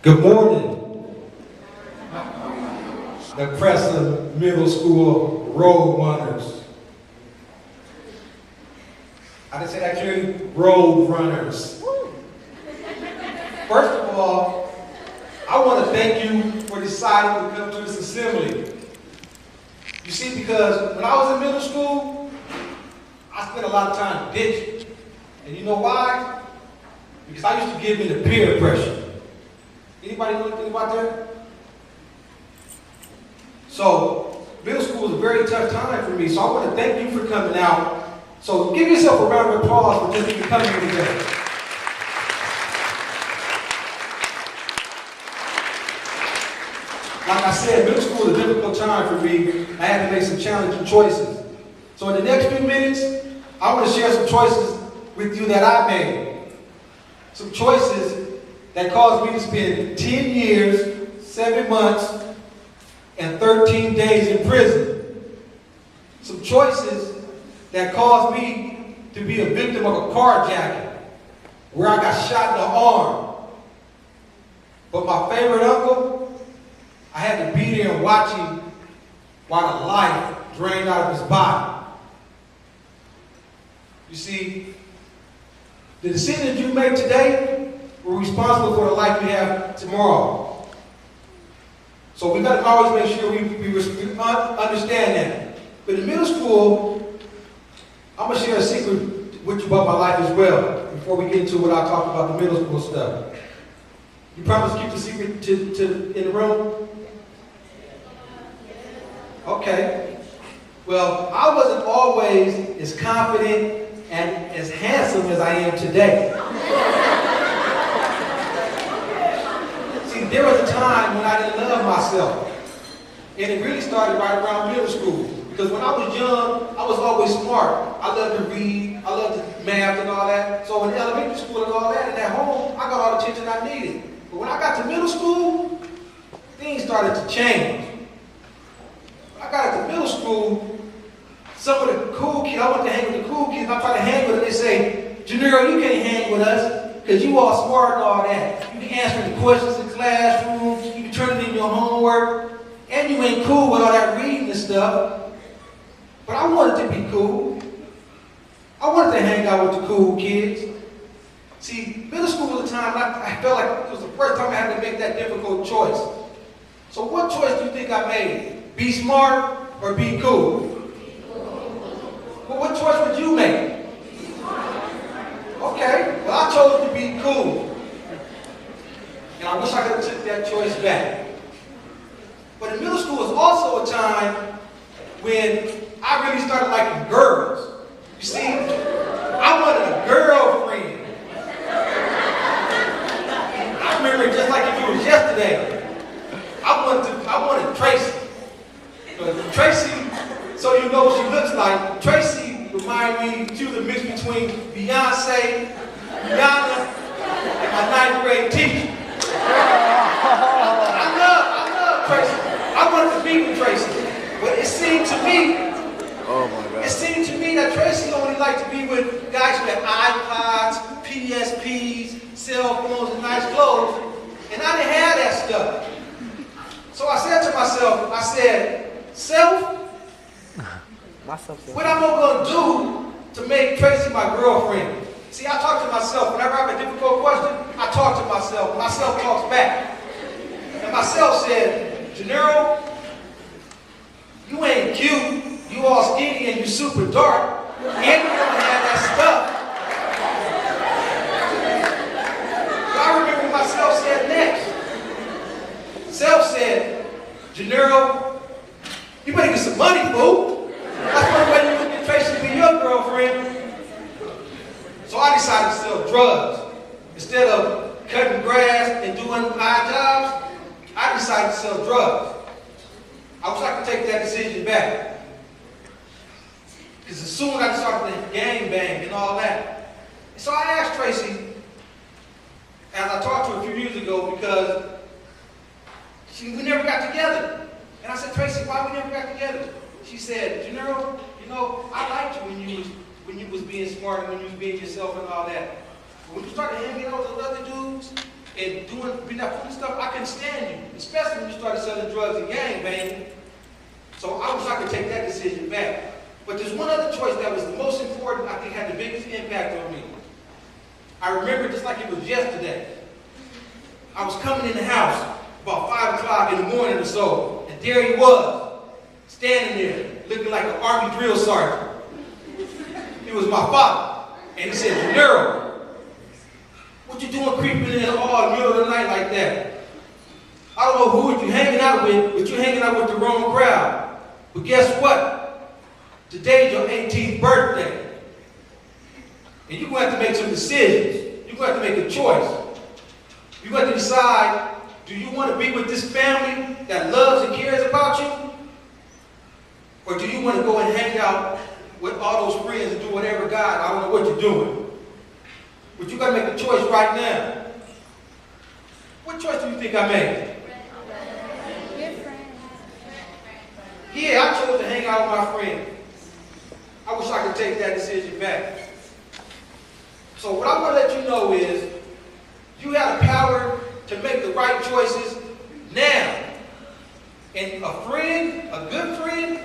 Good morning, the Crescent Middle School Road Runners. I didn't say that clearly, Road Runners. First of all, I want to thank you for deciding to come to this assembly. You see, because when I was in middle school, I spent a lot of time bitching. And you know why? Because I used to give in to peer pressure. Anybody know anything about that? So, middle school was a very tough time for me, so I want to thank you for coming out. So, give yourself a round of applause for just even coming here today. Like I said, middle school was a difficult time for me. I had to make some challenging choices. So, in the next few minutes, I want to share some choices with you that I made. Some choices that caused me to spend 10 years, 7 months, and 13 days in prison. Some choices that caused me to be a victim of a carjacking, where I got shot in the arm. But my favorite uncle, I had to be there and watch him while the life drained out of his body. You see, the decisions you make today, we're responsible for the life we have tomorrow. So we got to always make sure we understand that. But in middle school, I'm going to share a secret with you about my life as well, before we get into what I talk about the middle school stuff. You promise to keep the secret in the room? Okay. Well, I wasn't always as confident and as handsome as I am today. There was a time when I didn't love myself. And it really started right around middle school. Because when I was young, I was always smart. I loved to read, I loved math and all that. So in elementary school and all that, and at home, I got all the attention I needed. But when I got to middle school, things started to change. When I got into middle school, some of the cool kids, I went to hang with the cool kids, I tried to hang with them, they say, Janero, you can't hang with us, because you all smart and all that. You be answering the questions in classrooms, you be turning in your homework, and you ain't cool with all that reading and stuff. But I wanted to be cool. I wanted to hang out with the cool kids. See, middle school was a time I felt like it was the first time I had to make that difficult choice. So what choice do you think I made? Be smart or be cool? Well, what choice would you make? Okay, well I chose to be cool. And I wish I could have took that choice back. But in middle school was also a time when I really started liking girls. You see, I wanted a girlfriend. I remember just like if it was yesterday. I wanted Tracy. Tracy, so you know what she looks like, Tracy reminded me, she was a mix between Beyonce, Rihanna, and my 9th grade teacher. I love Tracy. I wanted to be with Tracy. But it seemed to me, that Tracy only liked to be with guys who had iPods, PSPs, cell phones, and nice clothes. And I didn't have that stuff. So I said to myself, self, what am I going to do to make Tracy my girlfriend? See, I talk to myself. Whenever I have a difficult question, I talk to myself. Myself talks back. And myself said, Janero, you ain't cute. You all skinny and you super dark. And you don't have that stuff. But I remember what myself said next. Self said, Janero, you better get some money, fool. That's one way you can get Tracy to be your girlfriend. So I decided to sell drugs. Instead of cutting grass and doing odd jobs, I decided to sell drugs. I wish I could take that decision back. Because as soon as I started to gang bang and all that. And so I asked Tracy, as I talked to her a few years ago, because we never got together. And I said, Tracy, why we never got together? She said, Janero, you know, I liked you when you was being smart and when you was being yourself and all that. But when you started hanging out with those other dudes, and being that foolish stuff, I couldn't stand you, especially when you started selling drugs and gangbanging. So I wish I could take that decision back. But there's one other choice that was the most important, I think had the biggest impact on me. I remember just like it was yesterday. I was coming in the house about 5 o'clock in the morning or so, and there he was, standing there, looking like an Army drill sergeant. It was my father. And he said, "Gennaro, what you doing creeping in all in the middle of the night like that? I don't know who you hanging out with, but you're hanging out with the wrong crowd. But guess what? Today's your 18th birthday. And you're going to have to make some decisions. You're going to have to make a choice. You're going to decide, do you want to be with this family that loves and cares about you? Or do you want to go and hang out with all those friends and do whatever God, I don't know what you're doing. But you got to make a choice right now. What choice do you think I made? Yeah, I chose to hang out with my friends. I wish I could take that decision back. So what I want to let you know is, you have the power to make the right choices now. And a friend, a good friend,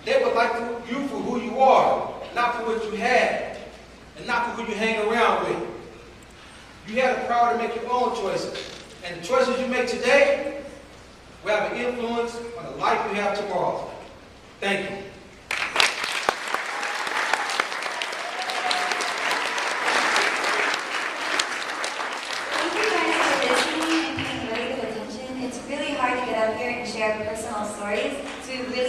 they would like you for who you are, not for what you have, and not for who you hang around with. You have the power to make your own choices. And the choices you make today will have an influence on the life you have tomorrow. Thank you.